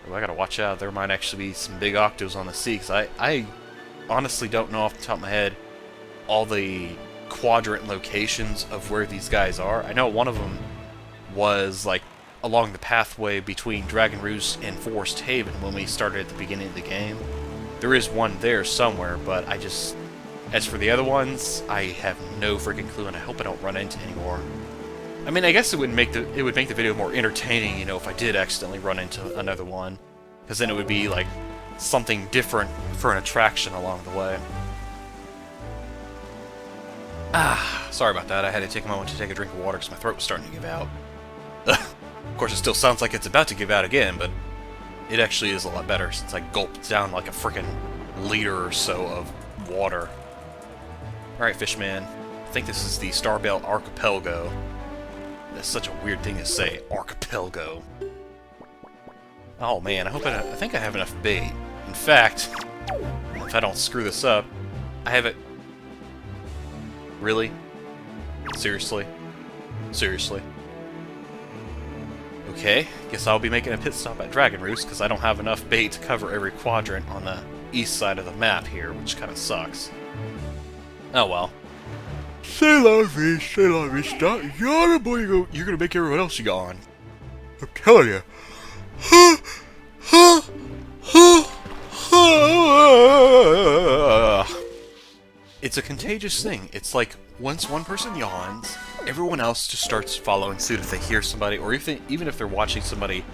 Ooh, I gotta watch out. There might actually be some big octos on the sea, because I honestly don't know off the top of my head all the quadrant locations of where these guys are. I know one of them was like along the pathway between Dragon Roost and Forest Haven when we started at the beginning of the game. There is one there somewhere, but as for the other ones, I have no freaking clue, and I hope I don't run into anymore. I mean, I guess it would make the video more entertaining, you know, if I did accidentally run into another one, because then it would be like something different for an attraction along the way. Sorry about that. I had to take a moment to take a drink of water because my throat was starting to give out. Of course, it still sounds like it's about to give out again, but it actually is a lot better since I gulped down like a freaking liter or so of water. Alright, Fishman. I think this is the Starbell Archipelago. That's such a weird thing to say, Archipelago. Oh man, I think I have enough bait. In fact, if I don't screw this up, I have it... Really? Seriously? Seriously? Okay, guess I'll be making a pit stop at Dragon Roost, because I don't have enough bait to cover every quadrant on the east side of the map here, which kind of sucks. Oh well. Say la fish, stop. You're gonna make everyone else yawn. I'm telling you. It's a contagious thing. It's like, once one person yawns, everyone else just starts following suit if they hear somebody, or even if they're watching somebody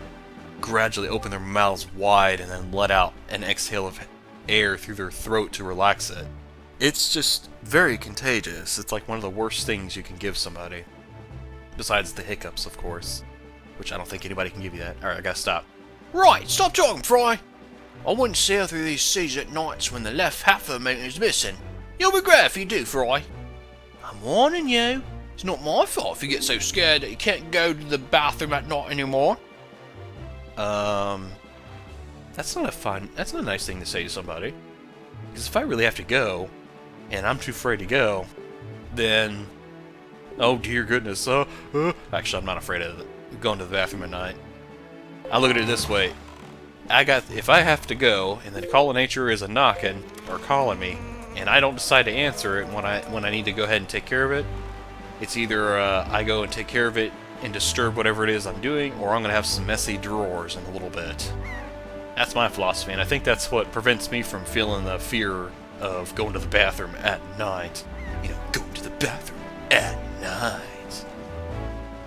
gradually open their mouths wide and then let out an exhale of air through their throat to relax it. It's just very contagious. It's like one of the worst things you can give somebody. Besides the hiccups, of course. Which I don't think anybody can give you that. Alright, I gotta stop. Right, stop talking, Fry. I wouldn't sail through these seas at nights when the left half of the moon is missing. You'll regret if you do, Fry. I'm warning you. It's not my fault if you get so scared that you can't go to the bathroom at night anymore. That's not a nice thing to say to somebody. Because if I really have to go, and I'm too afraid to go, then... Oh dear goodness, actually I'm not afraid of going to the bathroom at night. I look at it this way. If I have to go, and the call of nature is a-knocking, or calling me, and I don't decide to answer it when I need to go ahead and take care of it, it's either I go and take care of it and disturb whatever it is I'm doing, or I'm going to have some messy drawers in a little bit. That's my philosophy, and I think that's what prevents me from feeling the fear of going to the bathroom at night. You know, going to the bathroom at night.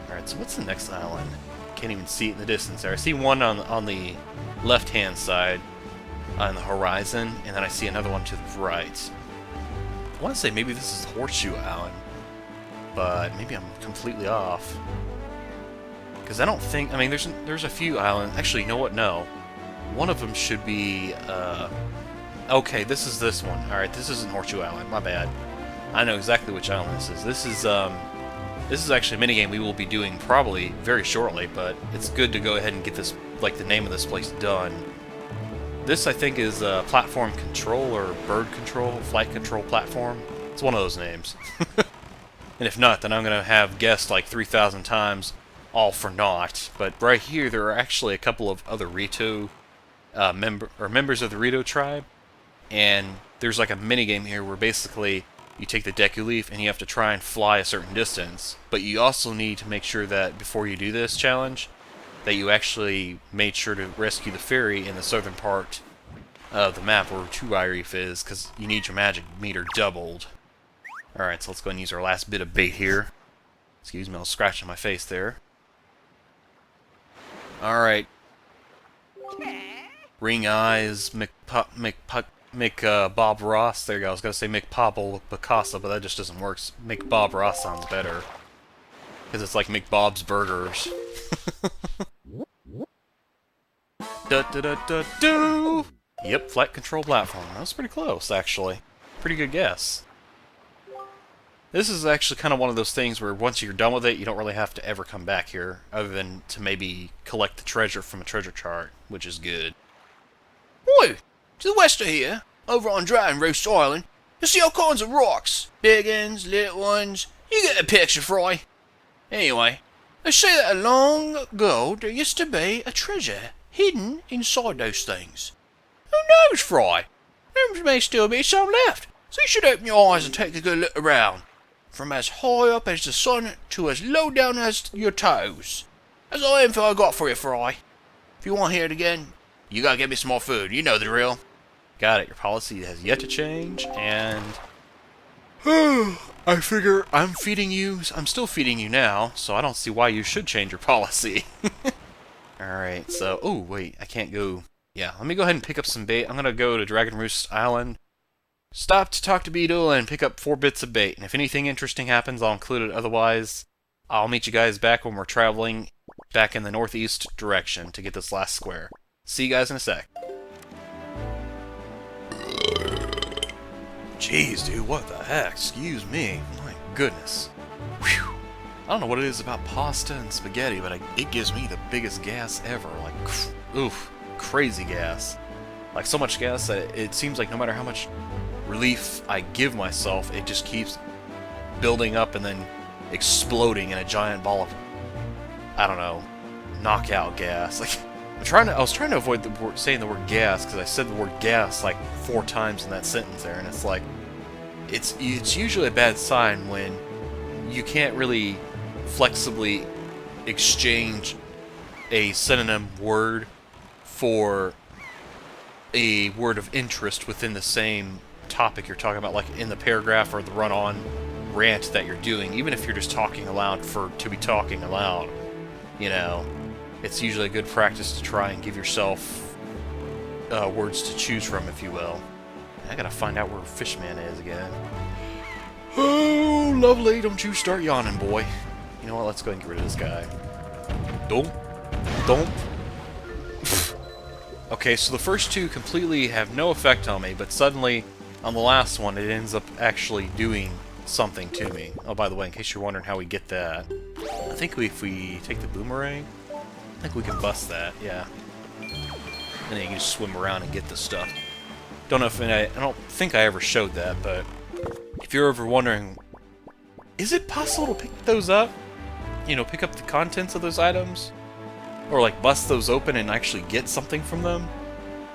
Alright, so what's the next island? Can't even see it in the distance there. I see one on the left-hand side on the horizon, and then I see another one to the right. I want to say maybe this is Horseshoe Island, but maybe I'm completely off. Because I don't think... I mean, there's a few islands... Actually, you know what? No. One of them should be... Okay, this is this one. Alright, this isn't Horseshoe Island. My bad. I know exactly which island this is. This is actually a minigame we will be doing probably very shortly, but it's good to go ahead and get this, like, the name of this place done. This, I think, is platform control or bird control, flight control platform. It's one of those names. And if not, then I'm going to have guessed like 3,000 times, all for naught. But right here, there are actually a couple of other Rito members of the Rito tribe, and there's like a minigame here where basically you take the deku leaf and you have to try and fly a certain distance. But you also need to make sure that before you do this challenge, that you actually made sure to rescue the ferry in the southern part of the map where Reef is, because you need your magic meter doubled. Alright, so let's go and use our last bit of bait here. Excuse me, I was scratching my face there. Alright. Ring Eyes, Bob Ross. There you go. I was going to say McPobble Picasso, but that just doesn't work. Bob Ross sounds better. Because it's like Bob's Burgers. Da-da-da-da-do! Yep, flight control platform. That was pretty close, actually. Pretty good guess. This is actually kind of one of those things where once you're done with it, you don't really have to ever come back here, other than to maybe collect the treasure from a treasure chart, which is good. Oi! To the west of here, over on Dragon Roost Island, you'll see all kinds of rocks. Big ones, little ones. You get the picture, Fry. Anyway, they say that long ago there used to be a treasure hidden inside those things. Who knows, Fry? There may still be some left, so you should open your eyes and take a good look around. From as high up as the sun to as low down as your toes. That's all the info I got for you, Fry. If you want to hear it again, you gotta get me some more food. You know the drill. Got it. Your policy has yet to change, and... I figure I'm feeding you... I'm still feeding you now, so I don't see why you should change your policy. Alright, so... Oh, wait, I can't go... Yeah, let me go ahead and pick up some bait. I'm gonna go to Dragon Roost Island, stop to talk to Beetle, and pick up 4 bits of bait. And if anything interesting happens, I'll include it. Otherwise, I'll meet you guys back when we're traveling back in the northeast direction to get this last square. See you guys in a sec. Jeez, dude, what the heck? Excuse me. My goodness. Whew. I don't know what it is about pasta and spaghetti, but it gives me the biggest gas ever. Like, oof, crazy gas. Like, so much gas that it seems like no matter how much relief I give myself, it just keeps building up and then exploding in a giant ball of, I don't know, knockout gas. Like, I was trying to avoid saying the word gas, because I said the word gas like 4 times in that sentence there, and it's like, it's usually a bad sign when you can't really flexibly exchange a synonym word for a word of interest within the same topic you're talking about, like in the paragraph or the run-on rant that you're doing. Even if you're just talking aloud to be talking aloud, you know, it's usually a good practice to try and give yourself words to choose from, if you will. I gotta find out where Fishman is again. Oh, lovely, don't you start yawning, boy. You know what, let's go ahead and get rid of this guy. Don't. Okay, so the first 2 completely have no effect on me, but suddenly, on the last one, it ends up actually doing something to me. Oh, by the way, in case you're wondering how we get that, I think if we take the boomerang, I think we can bust that, yeah. And then you can just swim around and get the stuff. Don't know if I don't think I ever showed that, but if you're ever wondering, is it possible to pick those up? You know, pick up the contents of those items? Or like bust those open and actually get something from them?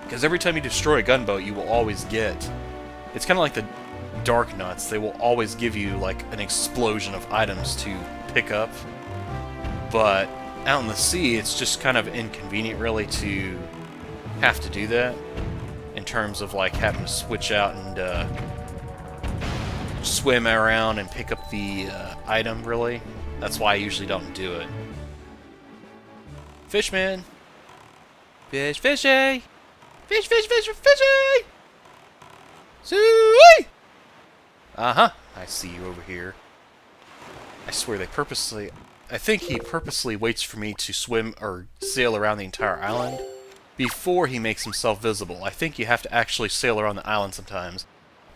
Because every time you destroy a gunboat, you will always get... It's kind of like the Dark Nuts. They will always give you like an explosion of items to pick up. But out in the sea, it's just kind of inconvenient really to have to do that. In terms of like having to switch out and swim around and pick up the item, really. That's why I usually don't do it. Fishman! Fish, fishy! Fish, fish, fish, fishy! Suey! Uh-huh, I see you over here. I swear they purposely... I think he purposely waits for me to swim or sail around the entire island before he makes himself visible. I think you have to actually sail around the island sometimes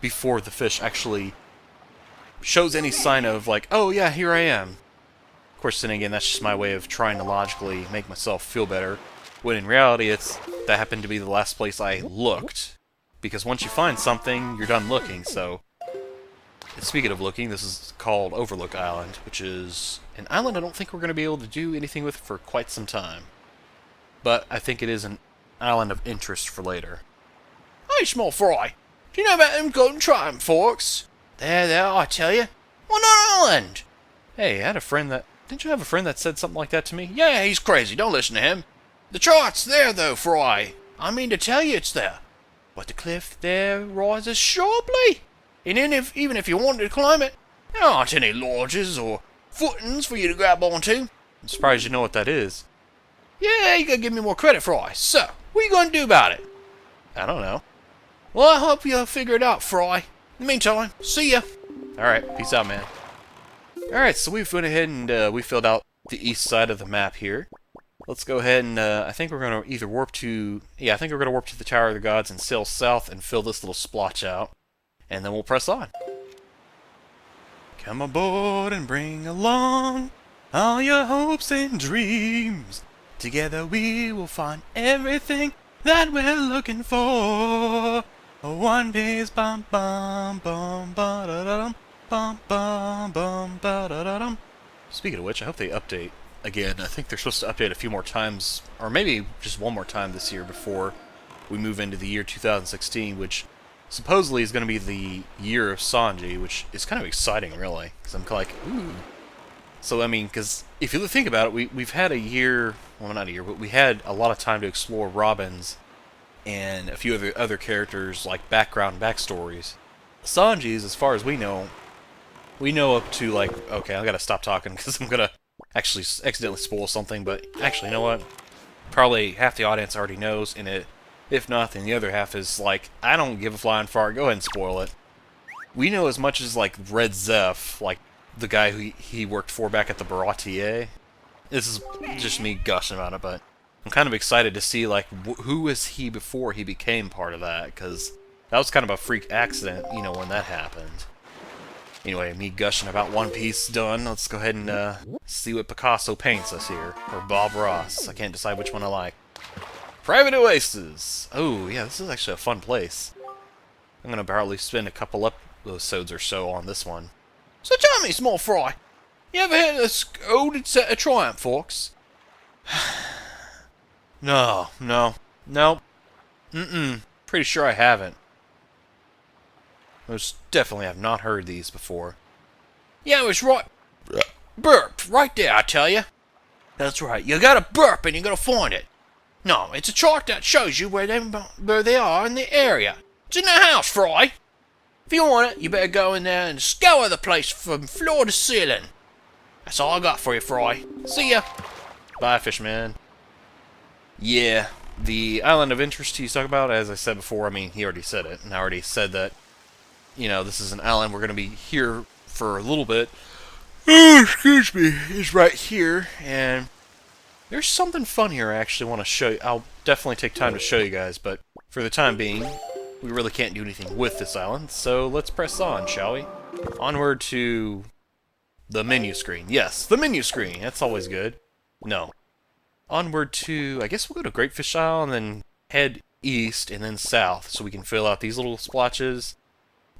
before the fish actually shows any sign of like, oh yeah, here I am. Of course, then again, that's just my way of trying to logically make myself feel better, when in reality that happened to be the last place I looked. Because once you find something, you're done looking, so... And speaking of looking, this is called Overlook Island, which is an island I don't think we're going to be able to do anything with for quite some time. But I think it is an island of interest for later. Hey, small fry, do you know about them golden triumph forks? There, I tell you. On our island! Hey, I had a friend that... Didn't you have a friend that said something like that to me? Yeah, he's crazy, don't listen to him. The chart's there, though, Fry. I mean to tell you it's there. But the cliff there rises sharply. And then even if you wanted to climb it, there aren't any lodges or footings for you to grab onto. I'm surprised you know what that is. Yeah, you gotta give me more credit, Fry. So, what are you gonna do about it? I don't know. Well, I hope you'll figure it out, Fry. In the meantime, see ya. Alright, peace out, man. Alright, so we've went ahead and we filled out the east side of the map here. Let's go ahead and I think we're going to either warp to... Yeah, I think we're going to warp to the Tower of the Gods and sail south and fill this little splotch out. And then we'll press on. Come aboard and bring along all your hopes and dreams. Together we will find everything that we're looking for. One day's bum bum bum ba da da dum bum bum bum ba da da dum. Speaking of which, I hope they update again. I think they're supposed to update a few more times, or maybe just one more time this year before we move into the year 2016, which supposedly is going to be the year of Sanji, which is kind of exciting, really, because I'm like, ooh. So, I mean, because if you think about it, we've had a year, well, not a year, but we had a lot of time to explore Robin's and a few other characters, like backstories. Sanji's, as far as we know up to, like, okay, I gotta stop talking, because I'm gonna actually accidentally spoil something, but actually, you know what? Probably half the audience already knows, and if not, then the other half is like, I don't give a flying fart, go ahead and spoil it. We know as much as, like, Red Zeph, like, the guy who he worked for back at the Baratier. This is just me gushing about it, but I'm kind of excited to see, like, who was he before he became part of that, because that was kind of a freak accident, you know, when that happened. Anyway, me gushing about One Piece done. Let's go ahead and see what Picasso paints us here. Or Bob Ross. I can't decide which one I like. Private Oasis! Oh, yeah, this is actually a fun place. I'm going to probably spend a couple episodes or so on this one. So tell me, small fry, you ever had a scolded set of Triumph forks? No. Pretty sure I haven't. Most definitely have not heard these before. Yeah, it was right. Burp, right there, I tell you. That's right, you gotta burp and you gotta find it. No, it's a chart that shows you where they are in the area. It's in the house, Fry. If you want it, you better go in there and scour the place from floor to ceiling. That's all I got for you, Fry. See ya. Bye, Fishman. Yeah, the island of interest he's talking about, as I said before, I mean, he already said it, and I already said that, you know, this is an island we're going to be here for a little bit. Oh, excuse me, is right here, and there's something fun here I actually want to show you. I'll definitely take time to show you guys, but for the time being, we really can't do anything with this island, so let's press on, shall we? Onward to the menu screen. Yes, the menu screen. That's always good. No. Onward to, I guess we'll go to Great Fish Isle and then head east and then south so we can fill out these little splotches.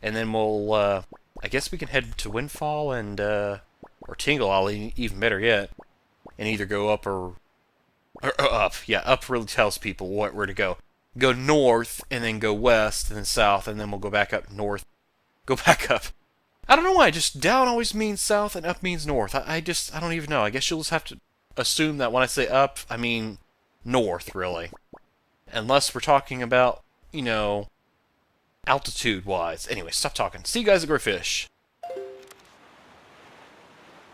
And then we'll, I guess we can head to Windfall and, or Tingle Isle, even better yet. And either go up or up. Yeah, up really tells people where to go. Go north, and then go west, and then south, and then we'll go back up north. Go back up. I don't know why, just down always means south, and up means north. I don't even know. I guess you'll just have to assume that when I say up, I mean north, really. Unless we're talking about, you know, altitude-wise. Anyway, stop talking. See you guys at Greyfish.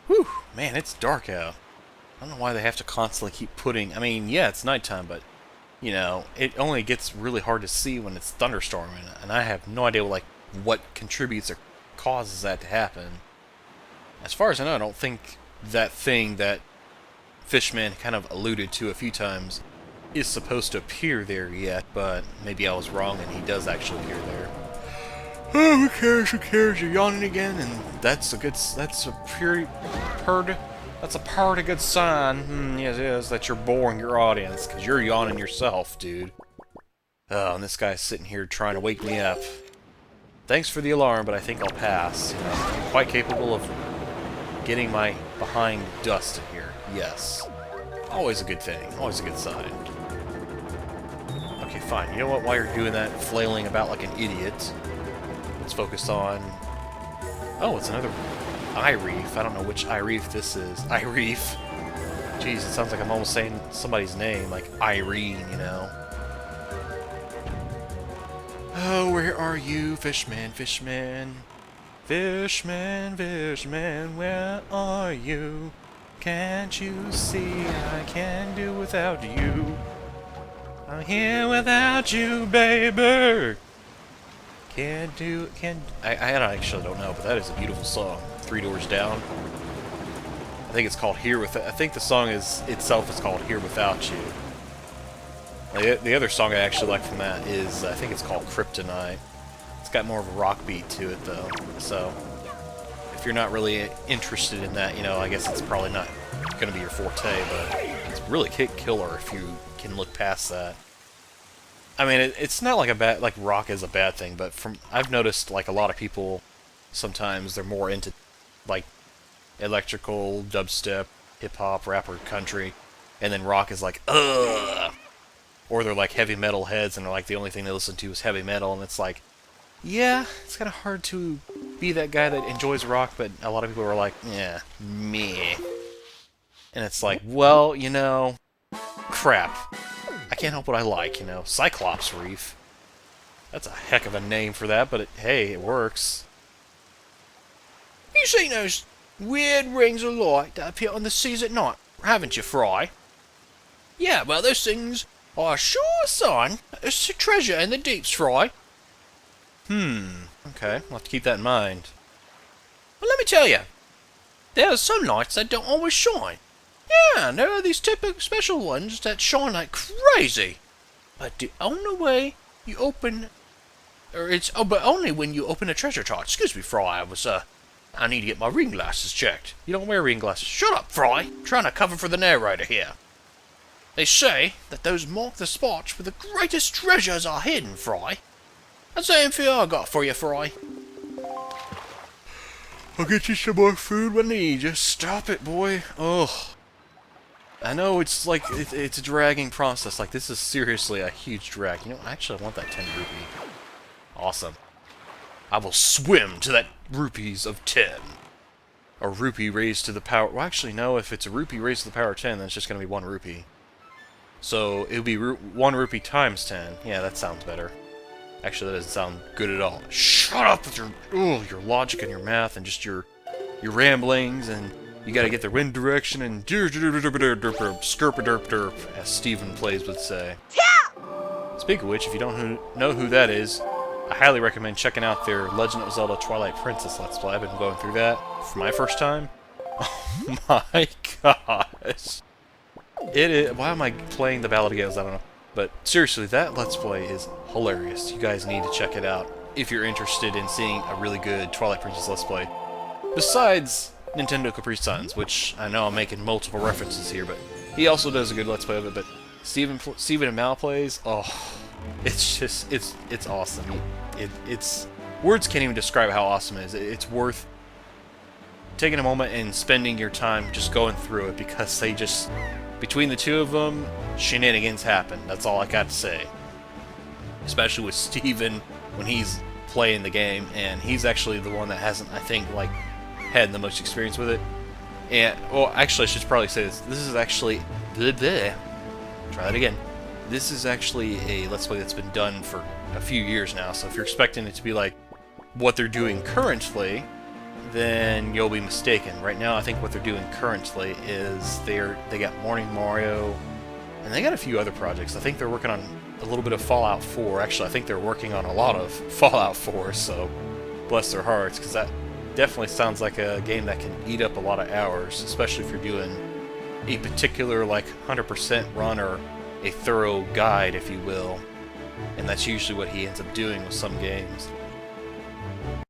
Whew, man, it's dark out. I don't know why they have to constantly keep putting... I mean, yeah, it's nighttime, but... You know, it only gets really hard to see when it's thunderstorming, and I have no idea, like, what contributes or causes that to happen. As far as I know, I don't think that thing that Fishman kind of alluded to a few times is supposed to appear there yet, but maybe I was wrong and he does actually appear there. Oh, who cares, you're yawning again, and that's a pretty good sign. Yes, that you're boring your audience, because you're yawning yourself, dude. Oh, and this guy's sitting here trying to wake me up. Thanks for the alarm, but I think I'll pass. You know, I'm quite capable of getting my behind dust in here. Yes. Always a good thing. Always a good sign. Okay, fine. You know what? While you're doing that, flailing about like an idiot, let's focus on... Oh, it's another... Reef. I don't know which Reef this is. Reef. Jeez, it sounds like I'm almost saying somebody's name, like Irene, you know. Oh, where are you, Fishman, Fishman? Fishman, Fishman, where are you? Can't you see I can't do without you? I'm here without you, baby. I actually don't know, but that is a beautiful song. Three Doors Down. I think it's called I think the song itself is called Here Without You. The other song I actually like from that is, I think it's called Kryptonite. It's got more of a rock beat to it, though. So, if you're not really interested in that, you know, I guess it's probably not going to be your forte, but it's really killer if you can look past that. I mean, it's not like rock is a bad thing, but I've noticed, like, a lot of people, sometimes they're more into, like, electrical, dubstep, hip-hop, rap, or country, and then rock is like, ugh! Or they're like heavy metal heads, and they're like, the only thing they listen to is heavy metal, and it's like, yeah, it's kind of hard to be that guy that enjoys rock, but a lot of people are like, yeah, meh. And it's like, well, you know, crap. I can't help what I like, you know. Cyclops Reef. That's a heck of a name for that, but hey, it works. You seen those weird rings of light that appear on the seas at night, haven't you, Fry? Yeah, well, those things are sure a sign that there's a treasure in the deeps, Fry. Okay, I'll have to keep that in mind. Well, let me tell you, there are some lights that don't always shine. Yeah, there are these typical special ones that shine like crazy. But the only way you open... but only when you open a treasure chart. Excuse me, Fry, I need to get my reading glasses checked. You don't wear reading glasses. Shut up, Fry. I'm trying to cover for the narrator here. They say that those mark the spots where the greatest treasures are hidden, Fry. That's the info I got for you, Fry. I'll get you some more food when I need you. Stop it, boy. Ugh. I know it's like, it's a dragging process. Like, this is seriously a huge drag. You know, actually, I want that 10 rupee. Awesome. I will swim to that rupees of 10. A rupee raised to the power... Well, actually, no. If it's a rupee raised to the power of 10, then it's just going to be 1 rupee. So, it would be 1 rupee times 10. Yeah, that sounds better. Actually, that doesn't sound good at all. Shut up with your logic and your math and just your ramblings, and you gotta get the wind direction and skirpa-derp-derp, as Stephen Plays would say. Speaking of which, if you don't know who that is, I highly recommend checking out their Legend of Zelda Twilight Princess Let's Play. I've been going through that for my first time. Oh my gosh. It is... Why am I playing the Ballad of Gales? I don't know. But seriously, that Let's Play is hilarious. You guys need to check it out if you're interested in seeing a really good Twilight Princess Let's Play. Besides Nintendo Capri Suns, which I know I'm making multiple references here, but he also does a good Let's Play of it. But Stephen and Mal plays, oh, it's just, it's awesome. It's words can't even describe how awesome it is. It's worth taking a moment and spending your time just going through it, because they just... Between the two of them, shenanigans happen. That's all I got to say. Especially with Steven when he's playing the game, and he's actually the one that hasn't, I think, like, had the most experience with it. And, well, actually, I should probably say this. This is actually... Try that again. This is actually a Let's Play that's been done for a few years now, so if you're expecting it to be like what they're doing currently, then you'll be mistaken. Right now, I think what they're doing currently is they got Morning Mario, and they got a few other projects. I think they're working on a little bit of Fallout 4. Actually, I think they're working on a lot of Fallout 4, so bless their hearts, because that definitely sounds like a game that can eat up a lot of hours, especially if you're doing a particular, like, 100% run or a thorough guide, if you will. And that's usually what he ends up doing with some games.